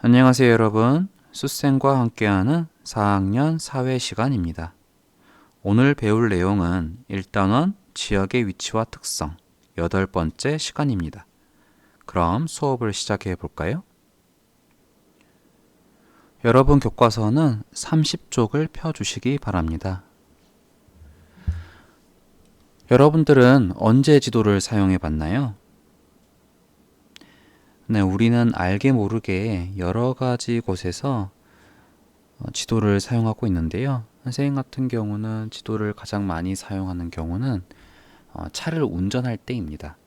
안녕하세요 여러분. 숫셈과 함께하는 4학년 사회 시간입니다. 오늘 배울 내용은 1단원 지역의 위치와 특성 8번째 시간입니다. 그럼 수업을 시작해 볼까요? 여러분 교과서는 30쪽을 펴주시기 바랍니다. 여러분들은 언제 지도를 사용해 봤나요? 네, 우리는 알게 모르게 여러 가지 곳에서 지도를 사용하고 있는데요. 선생님 같은 경우는 지도를 가장 많이 사용하는 경우는 차를 운전할 때입니다.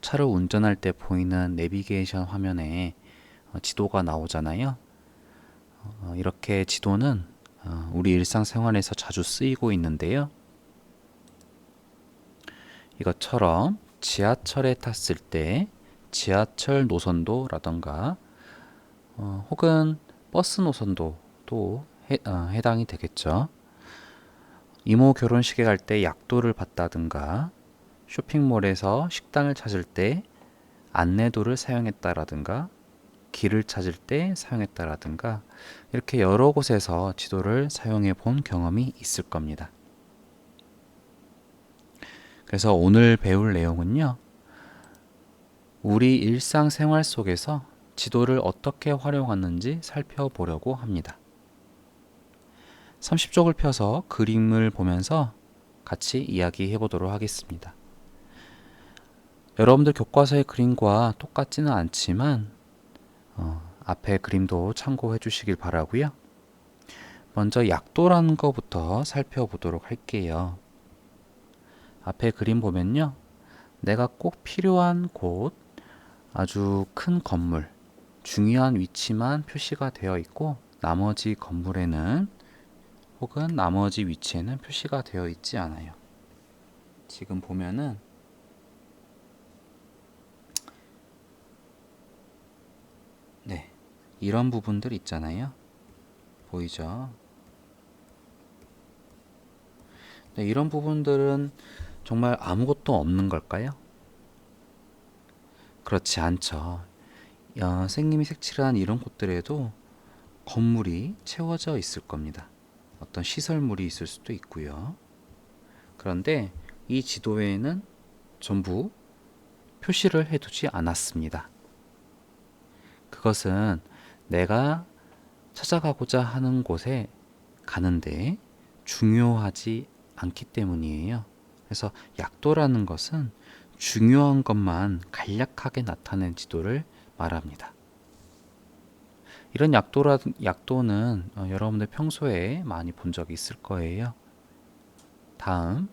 차를 운전할 때 보이는 내비게이션 화면에 지도가 나오잖아요. 이렇게 지도는 우리 일상생활에서 자주 쓰이고 있는데요. 이것처럼 지하철에 탔을 때 지하철 노선도라던가 혹은 버스 노선도도 해당이 되겠죠. 이모 결혼식에 갈 때 약도를 받다든가 쇼핑몰에서 식당을 찾을 때 안내도를 사용했다라든가 길을 찾을 때 사용했다라든가 이렇게 여러 곳에서 지도를 사용해 본 경험이 있을 겁니다. 그래서 오늘 배울 내용은요. 우리 일상생활 속에서 지도를 어떻게 활용하는지 살펴보려고 합니다. 30쪽을 펴서 그림을 보면서 같이 이야기해 보도록 하겠습니다. 여러분들 교과서의 그림과 똑같지는 않지만 앞에 그림도 참고해 주시길 바라고요. 먼저 약도라는 것부터 살펴보도록 할게요. 앞에 그림 보면요. 내가 꼭 필요한 곳, 아주 큰 건물, 중요한 위치만 표시가 되어 있고 나머지 건물에는 혹은 나머지 위치에는 표시가 되어 있지 않아요. 지금 보면은 네, 이런 부분들 있잖아요. 보이죠? 네, 이런 부분들은 정말 아무것도 없는 걸까요? 그렇지 않죠. 선생님이 색칠한 이런 곳들에도 건물이 채워져 있을 겁니다. 어떤 시설물이 있을 수도 있고요. 그런데 이 지도에는 전부 표시를 해두지 않았습니다. 그것은 내가 찾아가고자 하는 곳에 가는데 중요하지 않기 때문이에요. 그래서 약도라는 것은 중요한 것만 간략하게 나타낸 지도를 말합니다. 이런 약도는 여러분들 평소에 많이 본 적이 있을 거예요. 다음,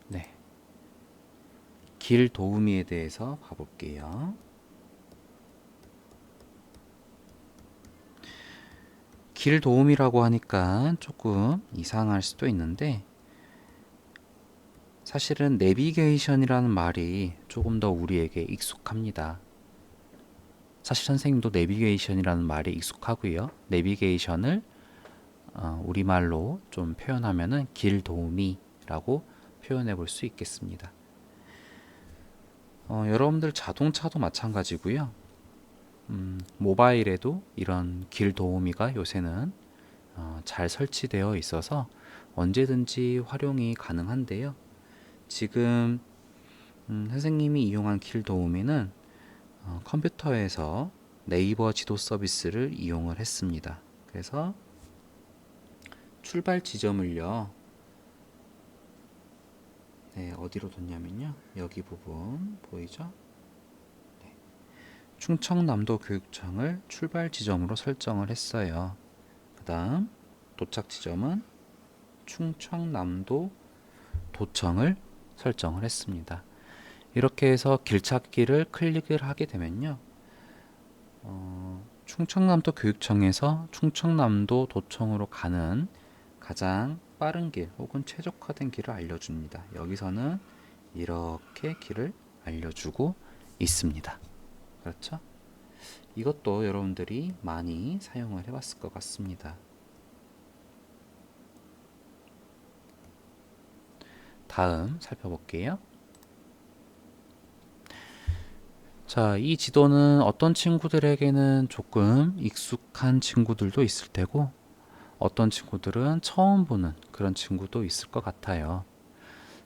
네, 길 도우미에 대해서 봐볼게요. 길 도우미라고 하니까 조금 이상할 수도 있는데 사실은 내비게이션이라는 말이 조금 더 우리에게 익숙합니다. 사실 선생님도 내비게이션이라는 말이 익숙하고요. 내비게이션을 우리말로 좀 표현하면은 길 도우미라고 표현해 볼 수 있겠습니다. 여러분들 자동차도 마찬가지고요. 모바일에도 이런 길 도우미가 요새는 잘 설치되어 있어서 언제든지 활용이 가능한데요. 지금 선생님이 이용한 길 도우미는 컴퓨터에서 네이버 지도 서비스를 이용을 했습니다. 그래서 출발 지점을요. 네, 어디로 뒀냐면요. 여기 부분 보이죠? 네. 충청남도 교육청을 출발 지점으로 설정을 했어요. 그 다음 도착 지점은 충청남도 도청을 설정을 했습니다. 이렇게 해서 길찾기를 클릭을 하게 되면요. 충청남도 교육청에서 충청남도 도청으로 가는 가장 빠른 길 혹은 최적화된 길을 알려줍니다. 여기서는 이렇게 길을 알려주고 있습니다. 그렇죠? 이것도 여러분들이 많이 사용을 해봤을 것 같습니다. 다음 살펴볼게요. 자, 이 지도는 어떤 친구들에게는 조금 익숙한 친구들도 있을 테고, 어떤 친구들은 처음 보는 그런 친구도 있을 것 같아요.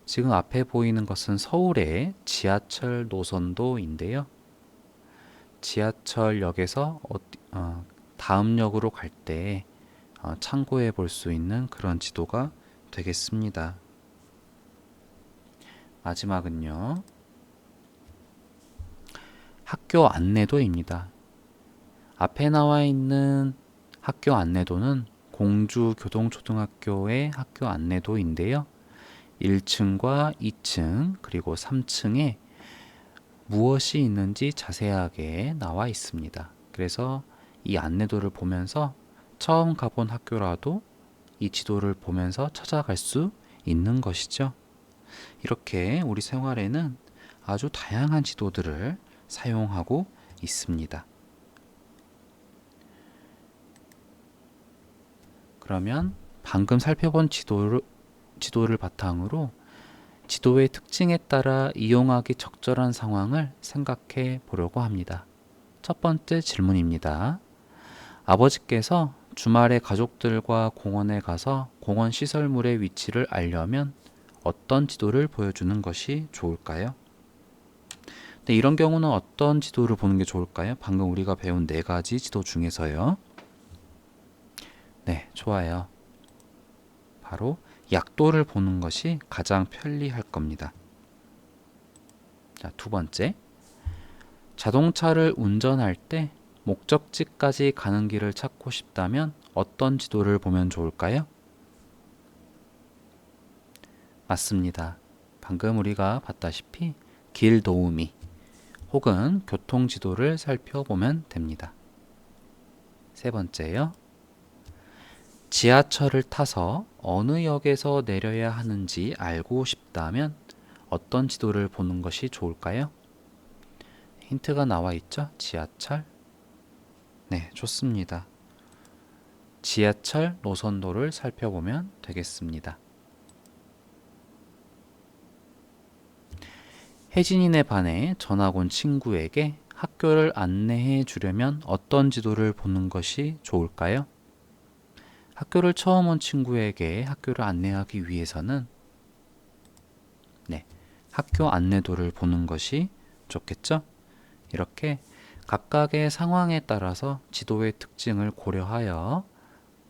지금 앞에 보이는 것은 서울의 지하철 노선도인데요. 지하철역에서 다음 역으로 갈 때 참고해 볼 수 있는 그런 지도가 되겠습니다. 마지막은요, 학교 안내도입니다. 앞에 나와 있는 학교 안내도는 공주교동초등학교의 학교 안내도인데요. 1층과 2층 그리고 3층에 무엇이 있는지 자세하게 나와 있습니다. 그래서 이 안내도를 보면서 처음 가본 학교라도 이 지도를 보면서 찾아갈 수 있는 것이죠. 이렇게 우리 생활에는 아주 다양한 지도들을 사용하고 있습니다. 그러면 방금 살펴본 지도를 바탕으로 지도의 특징에 따라 이용하기 적절한 상황을 생각해 보려고 합니다. 첫 번째 질문입니다. 아버지께서 주말에 가족들과 공원에 가서 공원 시설물의 위치를 알려면 어떤 지도를 보여주는 것이 좋을까요? 네, 이런 경우는 어떤 지도를 보는 게 좋을까요? 방금 우리가 배운 네 가지 지도 중에서요. 네, 좋아요. 바로 약도를 보는 것이 가장 편리할 겁니다. 자, 두 번째. 자동차를 운전할 때 목적지까지 가는 길을 찾고 싶다면 어떤 지도를 보면 좋을까요? 맞습니다. 방금 우리가 봤다시피 길 도우미 혹은 교통 지도를 살펴보면 됩니다. 세 번째요. 지하철을 타서 어느 역에서 내려야 하는지 알고 싶다면 어떤 지도를 보는 것이 좋을까요? 힌트가 나와 있죠? 지하철. 네, 좋습니다. 지하철 노선도를 살펴보면 되겠습니다. 혜진이네 반에 전학 온 친구에게 학교를 안내해 주려면 어떤 지도를 보는 것이 좋을까요? 학교를 처음 온 친구에게 학교를 안내하기 위해서는 네, 학교 안내도를 보는 것이 좋겠죠? 이렇게 각각의 상황에 따라서 지도의 특징을 고려하여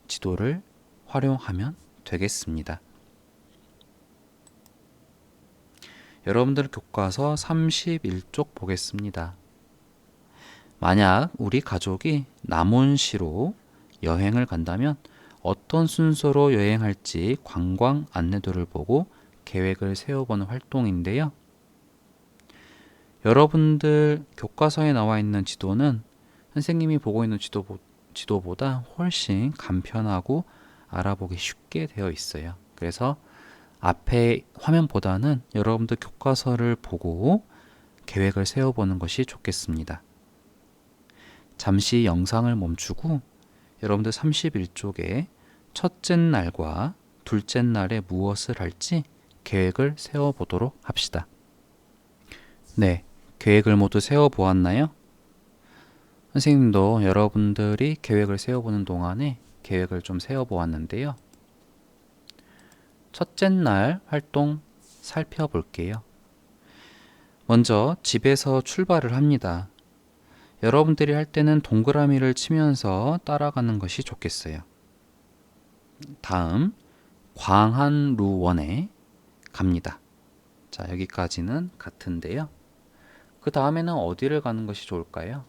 지도를 활용하면 되겠습니다. 여러분들 교과서 31쪽 보겠습니다. 만약 우리 가족이 남원시로 여행을 간다면 어떤 순서로 여행할지 관광 안내도를 보고 계획을 세워보는 활동인데요. 여러분들 교과서에 나와 있는 지도는 선생님이 보고 있는 지도보다 훨씬 간편하고 알아보기 쉽게 되어 있어요. 그래서 앞에 화면보다는 여러분들 교과서를 보고 계획을 세워보는 것이 좋겠습니다. 잠시 영상을 멈추고 여러분들 31쪽에 첫째 날과 둘째 날에 무엇을 할지 계획을 세워보도록 합시다. 네, 계획을 모두 세워보았나요? 선생님도 여러분들이 계획을 세워보는 동안에 계획을 좀 세워보았는데요. 첫째 날 활동 살펴볼게요. 먼저 집에서 출발을 합니다. 여러분들이 할 때는 동그라미를 치면서 따라가는 것이 좋겠어요. 다음 광안루원에 갑니다. 자, 여기까지는 같은데요. 그 다음에는 어디를 가는 것이 좋을까요?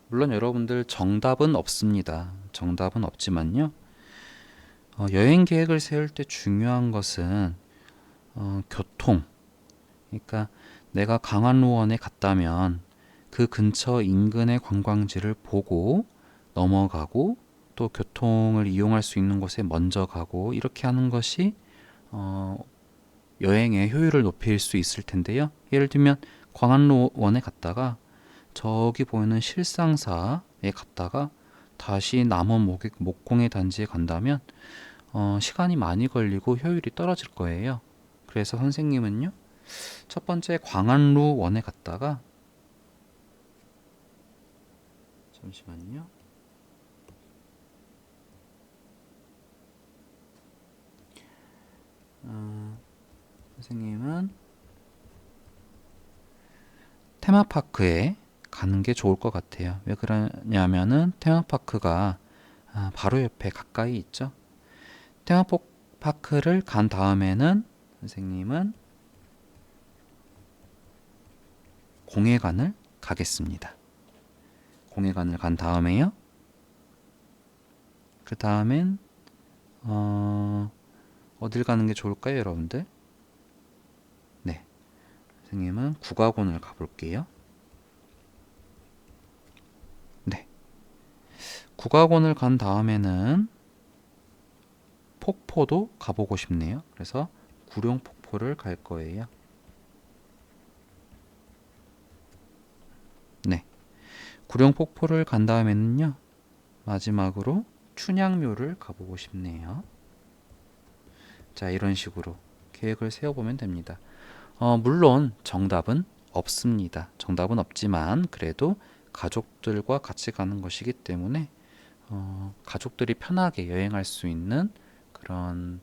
물론 여러분들 정답은 없습니다. 정답은 없지만요. 여행 계획을 세울 때 중요한 것은 교통. 그러니까 내가 강안루원에 갔다면 그 근처 인근의 관광지를 보고 넘어가고 또 교통을 이용할 수 있는 곳에 먼저 가고 이렇게 하는 것이 여행의 효율을 높일 수 있을 텐데요. 예를 들면 광안루원에 갔다가 저기 보이는 실상사에 갔다가 다시 남원 목공의 단지에 간다면 시간이 많이 걸리고 효율이 떨어질 거예요. 그래서 선생님은요, 첫 번째 광안루원에 갔다가 잠시만요. 선생님은 테마파크에 가는 게 좋을 것 같아요. 왜 그러냐면은 테마파크가 바로 옆에 가까이 있죠. 테마파크를 간 다음에는 선생님은 공회관을 가겠습니다. 공회관을 간 다음에요. 그 다음엔 어딜 가는 게 좋을까요, 여러분들? 네, 선생님은 국악원을 가볼게요. 네, 국악원을 간 다음에는 폭포도 가보고 싶네요. 그래서 구룡폭포를 갈 거예요. 네, 구룡폭포를 간 다음에는요, 마지막으로 춘향묘를 가보고 싶네요. 자, 이런 식으로 계획을 세워보면 됩니다. 물론 정답은 없습니다. 정답은 없지만 그래도 가족들과 같이 가는 것이기 때문에 가족들이 편하게 여행할 수 있는 그런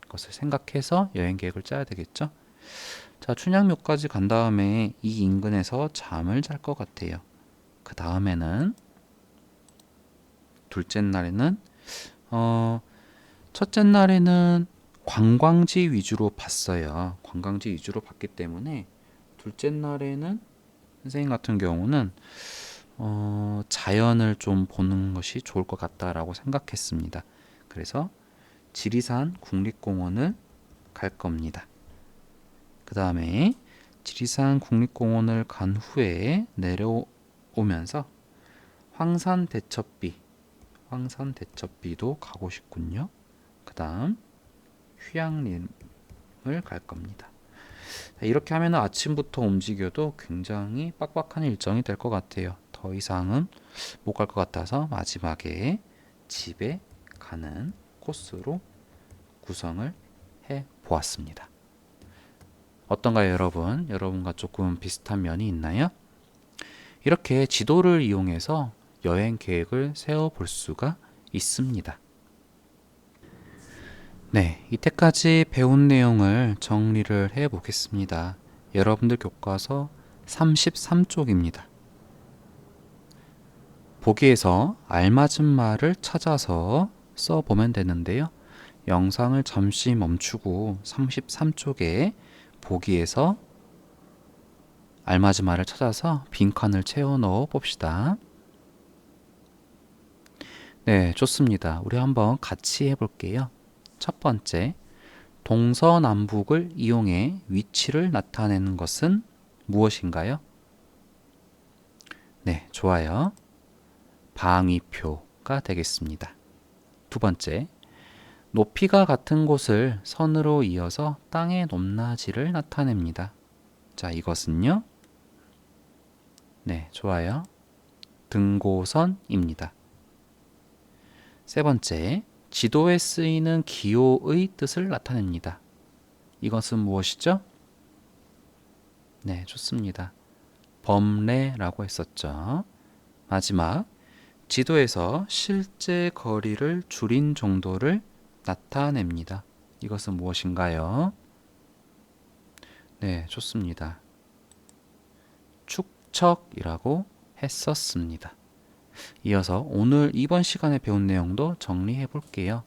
것을 생각해서 여행 계획을 짜야 되겠죠. 자, 춘향묘까지 간 다음에 이 인근에서 잠을 잘 것 같아요. 그 다음에는 둘째 날에는 첫째 날에는 관광지 위주로 봤어요. 관광지 위주로 봤기 때문에 둘째 날에는 선생님 같은 경우는 자연을 좀 보는 것이 좋을 것 같다라고 생각했습니다. 그래서 지리산 국립공원을 갈 겁니다. 그 다음에 지리산 국립공원을 간 후에 내려오면서 황산대첩비도 가고 싶군요. 그 다음 휴양림을 갈 겁니다. 이렇게 하면 아침부터 움직여도 굉장히 빡빡한 일정이 될 것 같아요. 더 이상은 못 갈 것 같아서 마지막에 집에 가는 코스로 구성을 해 보았습니다. 어떤가요, 여러분? 여러분과 조금 비슷한 면이 있나요? 이렇게 지도를 이용해서 여행 계획을 세워 볼 수가 있습니다. 네, 이때까지 배운 내용을 정리를 해 보겠습니다. 여러분들 교과서 33쪽입니다. 보기에서 알맞은 말을 찾아서 써보면 되는데요. 영상을 잠시 멈추고 33쪽에 보기에서 알맞은 말을 찾아서 빈칸을 채워 넣어 봅시다. 네, 좋습니다. 우리 한번 같이 해볼게요. 첫 번째, 동서남북을 이용해 위치를 나타내는 것은 무엇인가요? 네, 좋아요. 방위표가 되겠습니다. 두 번째, 높이가 같은 곳을 선으로 이어서 땅의 높낮이를 나타냅니다. 자, 이것은요? 네, 좋아요. 등고선입니다. 세 번째, 지도에 쓰이는 기호의 뜻을 나타냅니다. 이것은 무엇이죠? 네, 좋습니다. 범례라고 했었죠. 마지막, 지도에서 실제 거리를 줄인 정도를 나타냅니다. 이것은 무엇인가요? 네, 좋습니다. 축척이라고 했었습니다. 이어서 오늘 이번 시간에 배운 내용도 정리해 볼게요.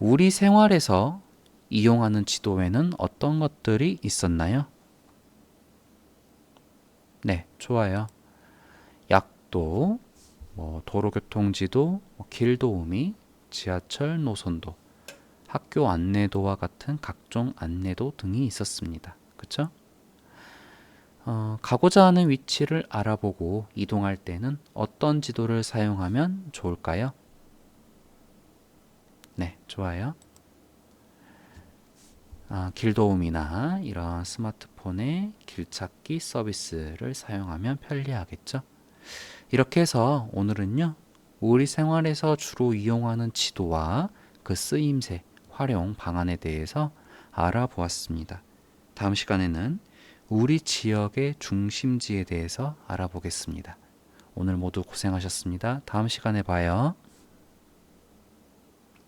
우리 생활에서 이용하는 지도에는 어떤 것들이 있었나요? 네, 좋아요. 약도, 도로교통지도, 길도우미, 지하철 노선도, 학교 안내도와 같은 각종 안내도 등이 있었습니다. 그쵸? 가고자 하는 위치를 알아보고 이동할 때는 어떤 지도를 사용하면 좋을까요? 네, 좋아요. 길도움이나 이런 스마트폰의 길찾기 서비스를 사용하면 편리하겠죠. 이렇게 해서 오늘은요, 우리 생활에서 주로 이용하는 지도와 그 쓰임새, 활용 방안에 대해서 알아보았습니다. 다음 시간에는 우리 지역의 중심지에 대해서 알아보겠습니다. 오늘 모두 고생하셨습니다. 다음 시간에 봐요.